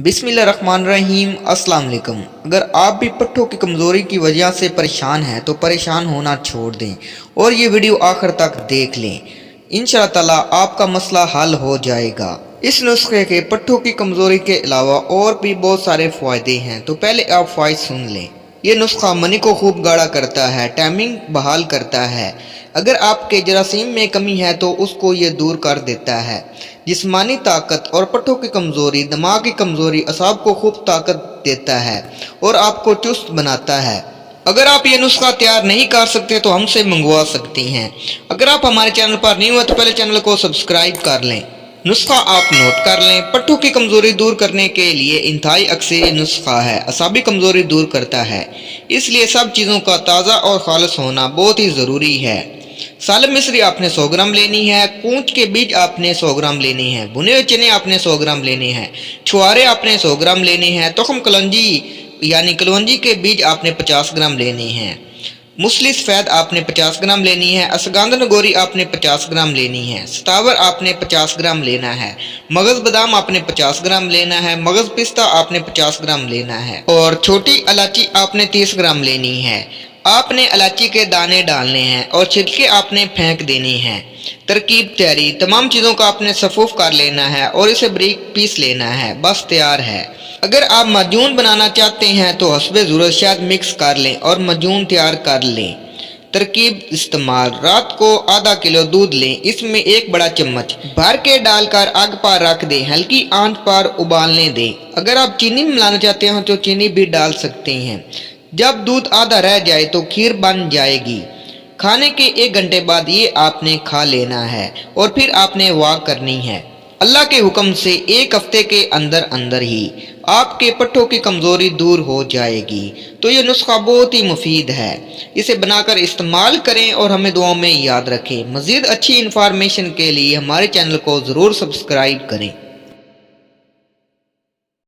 بسم اللہ الرحمن الرحیم۔ السلام علیکم۔ اگر آپ بھی پٹھوں کی کمزوری کی وجہ سے پریشان ہیں تو پریشان ہونا چھوڑ دیں اور یہ ویڈیو آخر تک دیکھ لیں۔ انشاءاللہ تعالی آپ کا مسئلہ حل ہو جائے گا۔ اس نسخے کے پٹھوں کی کمزوری کے علاوہ اور بھی بہت سارے فائدے ہیں، تو پہلے آپ فوائد سن لیں۔ یہ نسخہ منی کو خوب گاڑھا کرتا ہے، ٹائمنگ بحال کرتا ہے۔ اگر آپ کے جراثیم میں کمی ہے تو اس کو یہ دور کر دیتا ہے۔ جسمانی طاقت اور پٹھوں کی کمزوری، دماغ کی کمزوری، اعصاب کو خوب طاقت دیتا ہے اور آپ کو چست بناتا ہے۔ اگر آپ یہ نسخہ تیار نہیں کر سکتے تو ہم سے منگوا سکتی ہیں۔ اگر آپ ہمارے چینل پر نہیں ہوئے تو پہلے چینل کو سبسکرائب کر لیں۔ نسخہ آپ نوٹ کر لیں۔ پٹھوں کی کمزوری دور کرنے کے لیے انتہائی اکثر نسخہ ہے، اعصابی کمزوری دور کرتا ہے، اس لیے سب چیزوں کا تازہ اور خالص ہونا بہت ہی ضروری ہے۔ سالم مصری آپ نے 100 گرام لینی ہے، کونچ کے بیج آپ نے 100 گرام لینی ہے، بھنے ہوئے چنے آپ نے 100 گرام لینے ہیں، چھوارے آپ نے 100 گرام لینے ہیں، تخم کلونجی یعنی کلونجی کے بیج آپ نے 50 گرام لینے ہیں، مسلی سفید آپ نے 50 گرام لینی ہے، اشگاندھا گوری آپ نے 50 گرام لینی ہے، ستاور آپ نے 50 گرام لینا ہے، مغز بادام آپ نے 50 گرام لینا ہے، مغز پستہ آپ نے 50 گرام لینا ہے اور چھوٹی الائچی آپ نے 30 گرام لینی ہے۔ آپ نے الائچی کے دانے ڈالنے ہیں اور چھلکے آپ نے پھینک دینی ہیں۔ ترکیب تیاری: تمام چیزوں کا آپ نے صفوف کر لینا ہے اور اسے بریک پیس لینا ہے، بس تیار ہے۔ اگر آپ معجون بنانا چاہتے ہیں تو حسب ضرورت شہد مکس کر لیں اور معجون تیار کر لیں۔ ترکیب استعمال: رات کو آدھا کلو دودھ لیں، اس میں 1 بڑا چمچ بھر کے ڈال کر آگ پر رکھ دیں، ہلکی آنچ پر ابالنے دیں۔ اگر آپ چینی ملانا چاہتے ہیں تو چینی بھی ڈال سکتے ہیں۔ جب دودھ آدھا رہ جائے تو کھیر بن جائے گی۔ کھانے کے 1 گھنٹے بعد یہ آپ نے کھا لینا ہے اور پھر آپ نے واک کرنی ہے۔ اللہ کے حکم سے 1 ہفتے کے اندر ہی آپ کے پٹھوں کی کمزوری دور ہو جائے گی۔ تو یہ نسخہ بہت ہی مفید ہے، اسے بنا کر استعمال کریں اور ہمیں دعاؤں میں یاد رکھیں۔ مزید اچھی انفارمیشن کے لیے ہمارے چینل کو ضرور سبسکرائب کریں۔